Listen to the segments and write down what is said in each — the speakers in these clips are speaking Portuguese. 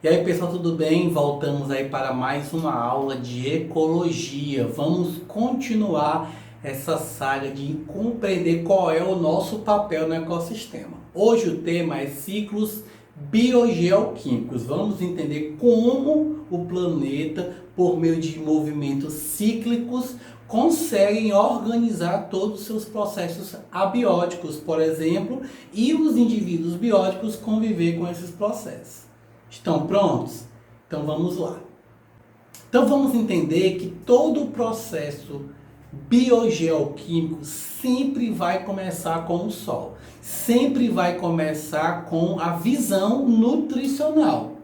E aí pessoal, tudo bem? Voltamos aí para mais uma aula de ecologia. Vamos continuar essa saga de compreender qual é o nosso papel no ecossistema. Hoje o tema é ciclos biogeoquímicos. Vamos entender como o planeta, por meio de movimentos cíclicos, conseguem organizar todos os seus processos abióticos, por exemplo, e os indivíduos bióticos conviver com esses processos. Estão prontos? Então vamos lá. Então vamos entender que todo o processo biogeoquímico sempre vai começar com o Sol. Sempre vai começar com a visão nutricional.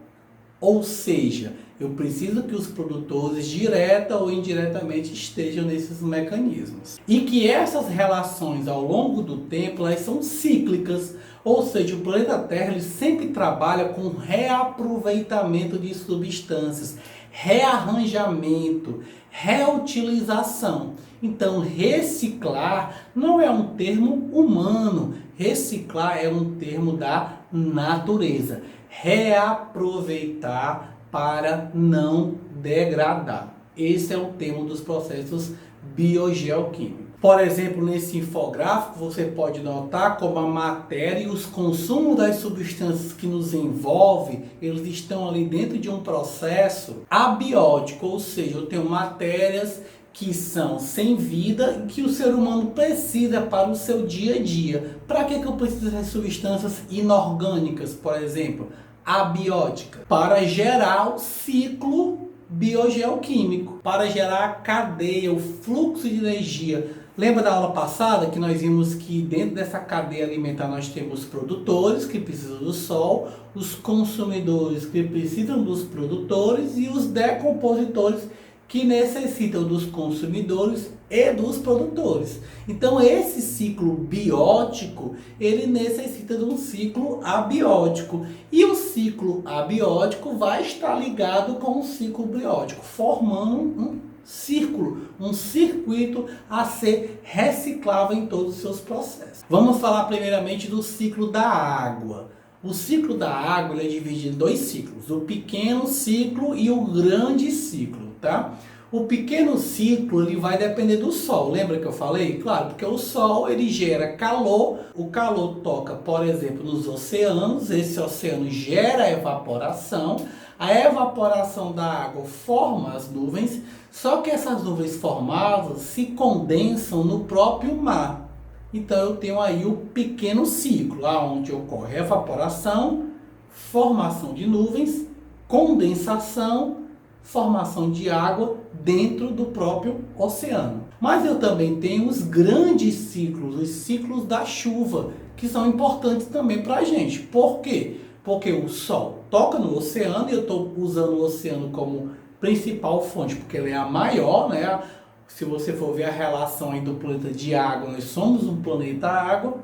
Ou seja, eu preciso que os produtores, direta ou indiretamente, estejam nesses mecanismos. E que essas relações, ao longo do tempo, elas são cíclicas. Ou seja, o planeta Terra ele sempre trabalha com reaproveitamento de substâncias, rearranjamento, reutilização. Então, reciclar não é um termo humano. Reciclar é um termo da natureza. Reaproveitar para não degradar. Esse é o termo dos processos biogeoquímicos. Por exemplo, nesse infográfico você pode notar como a matéria e os consumos das substâncias que nos envolvem, eles estão ali dentro de um processo abiótico, ou seja, eu tenho matérias que são sem vida e que o ser humano precisa para o seu dia a dia. Para que eu preciso dessas substâncias inorgânicas, por exemplo, abióticas? Para gerar o ciclo biogeoquímico, para gerar a cadeia, o fluxo de energia. Lembra da aula passada que nós vimos que dentro dessa cadeia alimentar nós temos produtores que precisam do sol, os consumidores que precisam dos produtores e os decompositores que necessitam dos consumidores e dos produtores. Então esse ciclo biótico, ele necessita de um ciclo abiótico. E o ciclo abiótico vai estar ligado com o ciclo biótico, formando um círculo, um circuito a ser reciclável em todos os seus processos. Vamos falar primeiramente do ciclo da água. O ciclo da água ele é dividido em dois ciclos, o pequeno ciclo e o grande ciclo, tá? O pequeno ciclo ele vai depender do Sol, lembra que eu falei? Claro, porque o Sol ele gera calor, o calor toca, por exemplo, nos oceanos, esse oceano gera evaporação, a evaporação da água forma as nuvens, só que essas nuvens formadas se condensam no próprio mar. Então eu tenho aí o pequeno ciclo, onde ocorre evaporação, formação de nuvens, condensação, formação de água dentro do próprio oceano. Mas eu também tenho os grandes ciclos, os ciclos da chuva, que são importantes também para a gente. Por quê? Porque o Sol toca no oceano e eu estou usando o oceano como principal fonte, porque ele é a maior, né? Se você for ver a relação aí do planeta de água, nós somos um planeta água.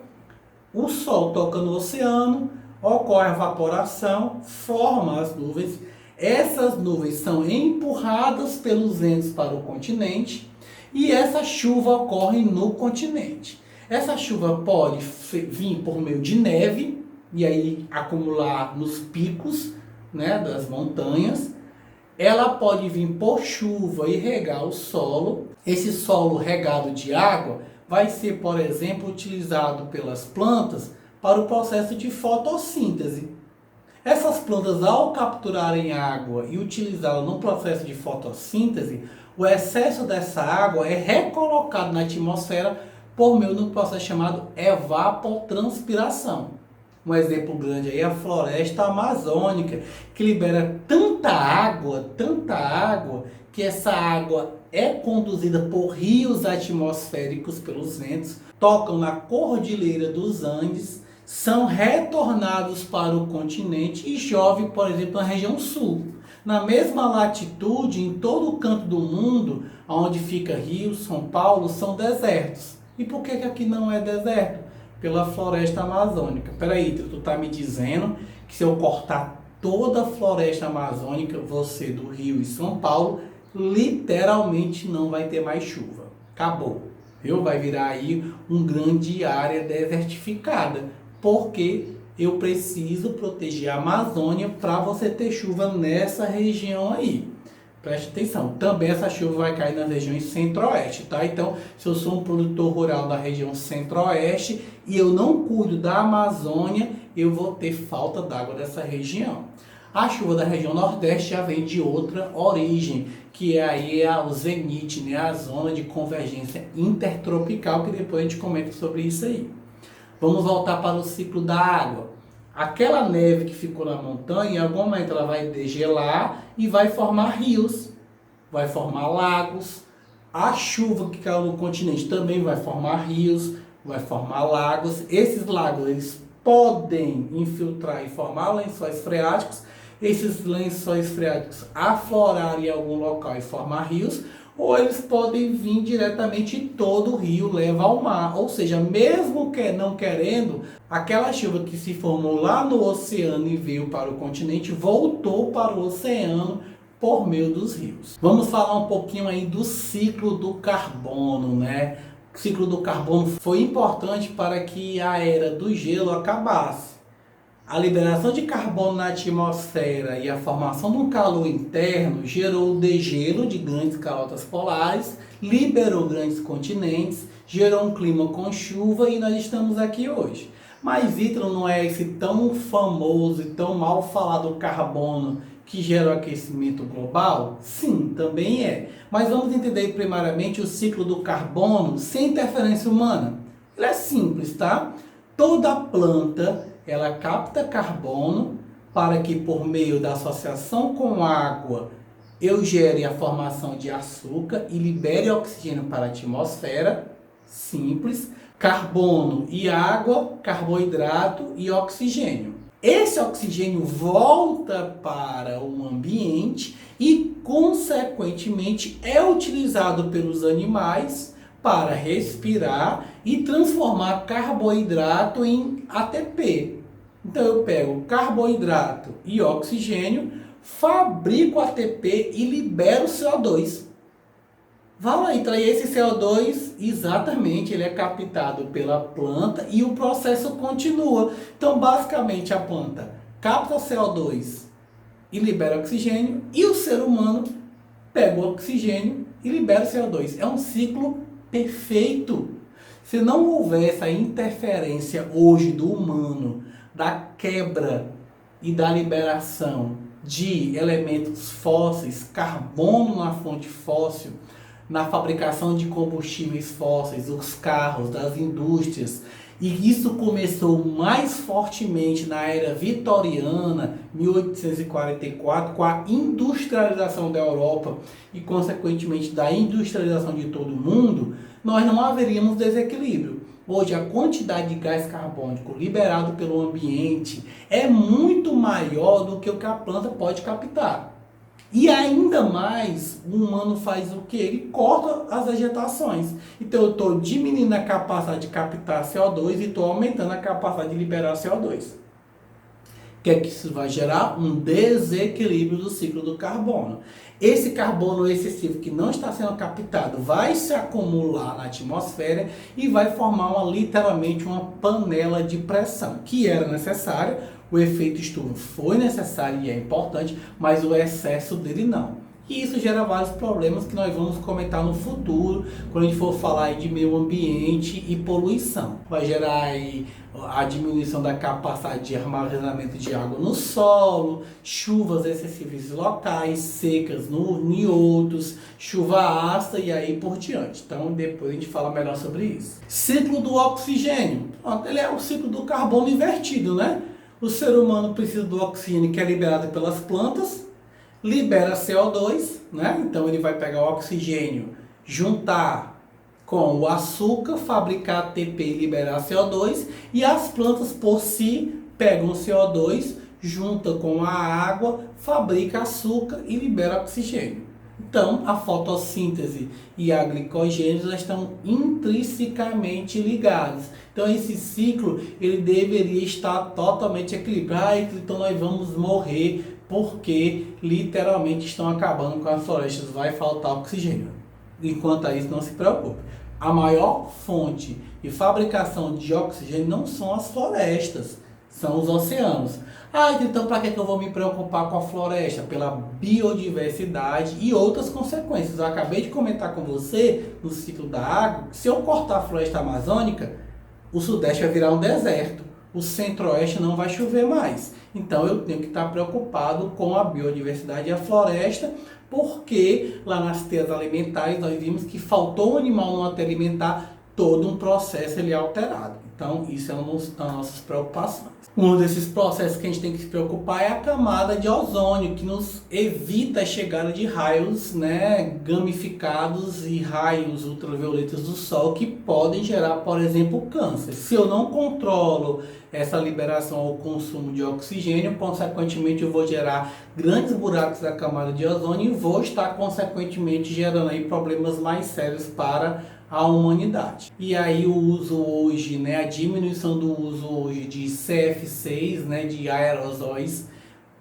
O Sol toca no oceano, ocorre a evaporação, forma as nuvens. Essas nuvens são empurradas pelos ventos para o continente e essa chuva ocorre no continente. Essa chuva pode vir por meio de neve e aí acumular nos picos, né, das montanhas. Ela pode vir por chuva e regar o solo. Esse solo regado de água vai ser, por exemplo, utilizado pelas plantas para o processo de fotossíntese. Essas plantas, ao capturarem água e utilizá-la no processo de fotossíntese, o excesso dessa água é recolocado na atmosfera por meio de um processo chamado evapotranspiração. Um exemplo grande aí é a floresta amazônica, que libera tanta água, que essa água é conduzida por rios atmosféricos pelos ventos, tocam na Cordilheira dos Andes, são retornados para o continente e chove, por exemplo, na região sul. Na mesma latitude, em todo o canto do mundo, onde fica Rio, São Paulo, são desertos. E por que aqui não é deserto? Pela floresta amazônica. Peraí, tu tá me dizendo que se eu cortar toda a floresta amazônica, você do Rio e São Paulo, literalmente não vai ter mais chuva. Acabou. Viu? Vai virar aí uma grande área desertificada. Porque eu preciso proteger a Amazônia para você ter chuva nessa região aí. Preste atenção, também essa chuva vai cair nas regiões centro-oeste, tá? Então, se eu sou um produtor rural da região centro-oeste e eu não cuido da Amazônia, eu vou ter falta d'água dessa região. A chuva da região nordeste já vem de outra origem, que aí é o zenite, né? A zona de convergência intertropical, que depois a gente comenta sobre isso aí. Vamos voltar para o ciclo da água. Aquela neve que ficou na montanha, em algum momento ela vai degelar e vai formar rios, vai formar lagos. A chuva que caiu no continente também vai formar rios, vai formar lagos. Esses lagos eles podem infiltrar e formar lençóis freáticos. Esses lençóis freáticos aflorarem em algum local e formar rios, ou eles podem vir diretamente e todo o rio leva ao mar. Ou seja, mesmo que não querendo, aquela chuva que se formou lá no oceano e veio para o continente, voltou para o oceano por meio dos rios. Vamos falar um pouquinho aí do ciclo do carbono, né? O ciclo do carbono foi importante para que a era do gelo acabasse. A liberação de carbono na atmosfera e a formação de um calor interno gerou o degelo de grandes calotas polares, liberou grandes continentes, gerou um clima com chuva e nós estamos aqui hoje. Mas Ítalo, não é esse tão famoso e tão mal falado carbono que gera o aquecimento global? Sim, também é. Mas vamos entender primariamente o ciclo do carbono sem interferência humana. Ele é simples, tá? Toda planta ela capta carbono para que por meio da associação com água eu gere a formação de açúcar e libere oxigênio para a atmosfera. Simples. Carbono e água, carboidrato e oxigênio. Esse oxigênio volta para o ambiente e, consequentemente, é utilizado pelos animais para respirar e transformar carboidrato em ATP. Então eu pego carboidrato e oxigênio, fabrico ATP e libero CO2. Vamos lá, então esse CO2, exatamente, ele é captado pela planta e o processo continua. Então basicamente a planta capta CO2 e libera oxigênio e o ser humano pega o oxigênio e libera o CO2. É um ciclo perfeito. Se não houver essa interferência hoje do humano, da quebra e da liberação de elementos fósseis, carbono na fonte fóssil, na fabricação de combustíveis fósseis, os carros, das indústrias, e isso começou mais fortemente na era vitoriana, 1844, com a industrialização da Europa e, consequentemente, da industrialização de todo o mundo, nós não haveríamos desequilíbrio. Hoje, a quantidade de gás carbônico liberado pelo ambiente é muito maior do que o que a planta pode captar. E ainda mais, o humano faz o que? Ele corta as vegetações. Então eu estou diminuindo a capacidade de captar CO2 e estou aumentando a capacidade de liberar CO2. O que é que isso vai gerar? Um desequilíbrio do ciclo do carbono. Esse carbono excessivo que não está sendo captado vai se acumular na atmosfera e vai formar literalmente uma panela de pressão, que era necessária. O efeito estufa foi necessário e é importante, mas o excesso dele não. E isso gera vários problemas que nós vamos comentar no futuro, quando a gente for falar aí de meio ambiente e poluição. Vai gerar aí a diminuição da capacidade de armazenamento de água no solo, chuvas excessivas locais, secas em outros, chuva ácida e aí por diante. Então depois a gente fala melhor sobre isso. Ciclo do oxigênio. Ele é o ciclo do carbono invertido, né? O ser humano precisa do oxigênio que é liberado pelas plantas, libera CO2, né? Então ele vai pegar o oxigênio, juntar com o açúcar, fabricar ATP e liberar CO2, e as plantas por si pegam o CO2, junta com a água, fabrica açúcar e libera oxigênio. Então, a fotossíntese e a glicogênese estão intrinsecamente ligados. Então, esse ciclo ele deveria estar totalmente equilibrado. Então, nós vamos morrer porque literalmente estão acabando com as florestas. Vai faltar oxigênio. Enquanto isso, não se preocupe. A maior fonte de fabricação de oxigênio não são as florestas. São os oceanos. Ah, então para que eu vou me preocupar com a floresta? Pela biodiversidade e outras consequências. Eu acabei de comentar com você, no ciclo da água, que se eu cortar a floresta amazônica, o sudeste vai virar um deserto. O centro-oeste não vai chover mais. Então eu tenho que estar preocupado com a biodiversidade e a floresta, porque lá nas teias alimentares nós vimos que faltou um animal no aterro alimentar, todo um processo ele é alterado. Então isso é uma das nossas preocupações. Um desses processos que a gente tem que se preocupar é a camada de ozônio, que nos evita a chegada de raios, gamificados e raios ultravioletas do sol que podem gerar, por exemplo, câncer. Se eu não controlo essa liberação ou consumo de oxigênio, consequentemente eu vou gerar grandes buracos na camada de ozônio e vou estar consequentemente gerando aí problemas mais sérios para a humanidade. E aí o uso hoje, a diminuição do uso hoje de CF6, de aerosóis,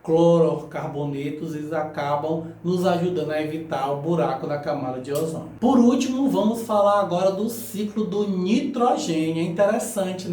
clorocarbonetos, eles acabam nos ajudando a evitar o buraco da camada de ozônio. Por último, vamos falar agora do ciclo do nitrogênio. É interessante,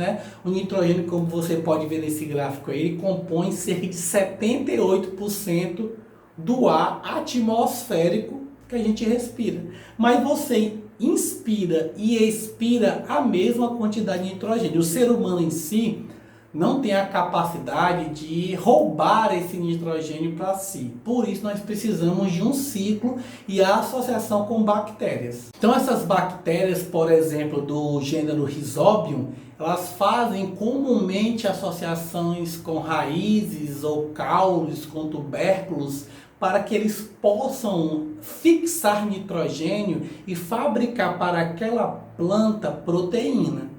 O nitrogênio, como você pode ver nesse gráfico aí, ele compõe cerca de 78% do ar atmosférico que a gente respira. Mas você inspira e expira a mesma quantidade de nitrogênio. O ser humano em si não tem a capacidade de roubar esse nitrogênio para si. Por isso nós precisamos de um ciclo e a associação com bactérias. Então essas bactérias, por exemplo, do gênero Rhizobium, elas fazem comumente associações com raízes ou caules, com tubérculos, para que eles possam fixar nitrogênio e fabricar para aquela planta proteína.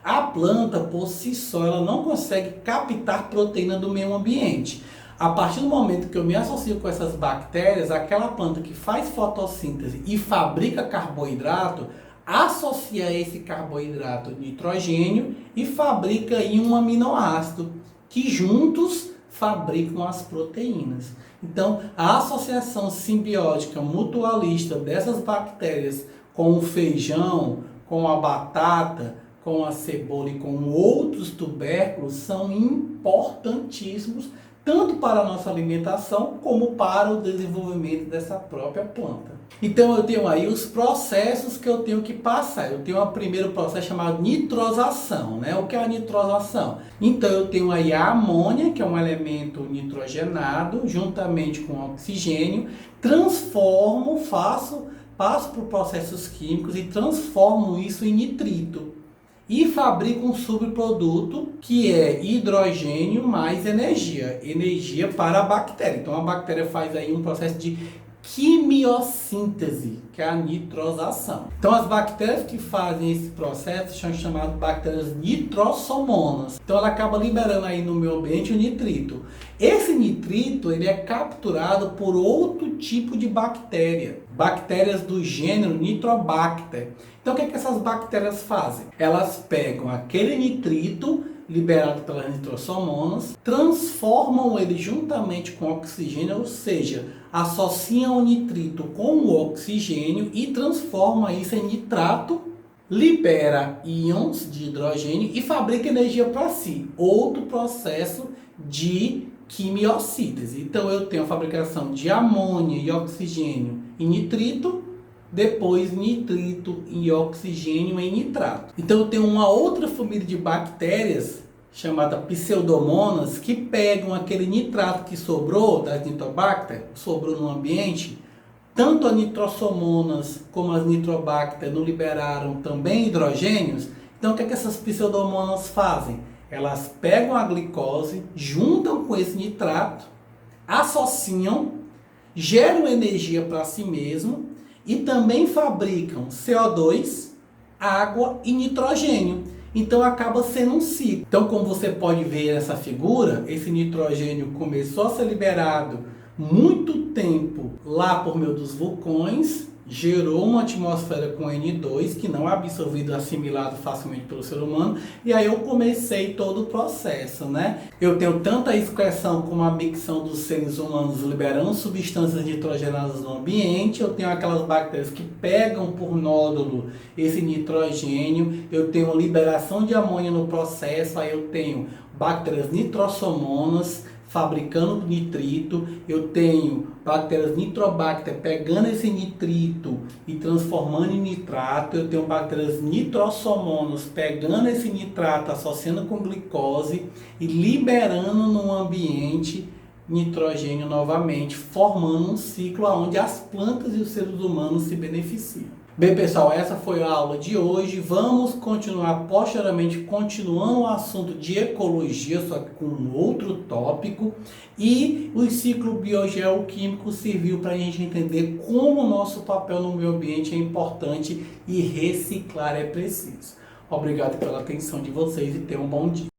A planta, por si só, ela não consegue captar proteína do meio ambiente. A partir do momento que eu me associo com essas bactérias, aquela planta que faz fotossíntese e fabrica carboidrato, associa a esse carboidrato nitrogênio e fabrica aí um aminoácido, que juntos fabricam as proteínas. Então, a associação simbiótica mutualista dessas bactérias com o feijão, com a batata, com a cebola e com outros tubérculos são importantíssimos tanto para a nossa alimentação como para o desenvolvimento dessa própria planta. Então eu tenho aí os processos que eu tenho que passar. Eu tenho o primeiro processo chamado nitrosação, O que é a nitrosação? Então eu tenho aí a amônia, que é um elemento nitrogenado, juntamente com oxigênio, passo por processos químicos e transformo isso em nitrito. E fabrico um subproduto que é hidrogênio mais energia para a bactéria. Então a bactéria faz aí um processo de quimiossíntese, que é a nitrosação. Então as bactérias que fazem esse processo são chamadas bactérias nitrossomonas. Então ela acaba liberando aí no meio ambiente o nitrito. Esse nitrito ele é capturado por outro tipo de bactéria, bactérias do gênero Nitrobacter. Então o que essas bactérias fazem? Elas pegam aquele nitrito liberado pelas nitrossomonas, transformam ele juntamente com oxigênio, ou seja, associam o nitrito com o oxigênio e transforma isso em nitrato, libera íons de hidrogênio e fabrica energia para si. Outro processo de quimiossíntese. Então eu tenho a fabricação de amônia e oxigênio em nitrito, depois nitrito e oxigênio em nitrato. Então eu tenho uma outra família de bactérias chamada pseudomonas que pegam aquele nitrato que sobrou das nitrobacter, sobrou no ambiente. Tanto as nitrossomonas como as nitrobacter não liberaram também hidrogênios. Então o que essas pseudomonas fazem? Elas pegam a glicose, juntam com esse nitrato, associam, geram energia para si mesmo e também fabricam CO2, água e nitrogênio. Então acaba sendo um ciclo. Então, como você pode ver nessa figura, esse nitrogênio começou a ser liberado muito tempo lá por meio dos vulcões, gerou uma atmosfera com N2 que não é absorvido, assimilado facilmente pelo ser humano, e aí eu comecei todo o processo, né? Eu tenho tanto a excreção como a micção dos seres humanos liberando substâncias nitrogenadas no ambiente, eu tenho aquelas bactérias que pegam por nódulo esse nitrogênio, eu tenho liberação de amônia no processo, aí eu tenho bactérias nitrossomonas fabricando nitrito, eu tenho bactérias nitrobacter pegando esse nitrito e transformando em nitrato, eu tenho bactérias nitrossomonas pegando esse nitrato, associando com glicose e liberando no ambiente nitrogênio novamente, formando um ciclo onde as plantas e os seres humanos se beneficiam. Bem, pessoal, essa foi a aula de hoje. Vamos continuar posteriormente, continuando o assunto de ecologia, só que com um outro tópico. E o ciclo biogeoquímico serviu para a gente entender como o nosso papel no meio ambiente é importante e reciclar é preciso. Obrigado pela atenção de vocês e tenham um bom dia.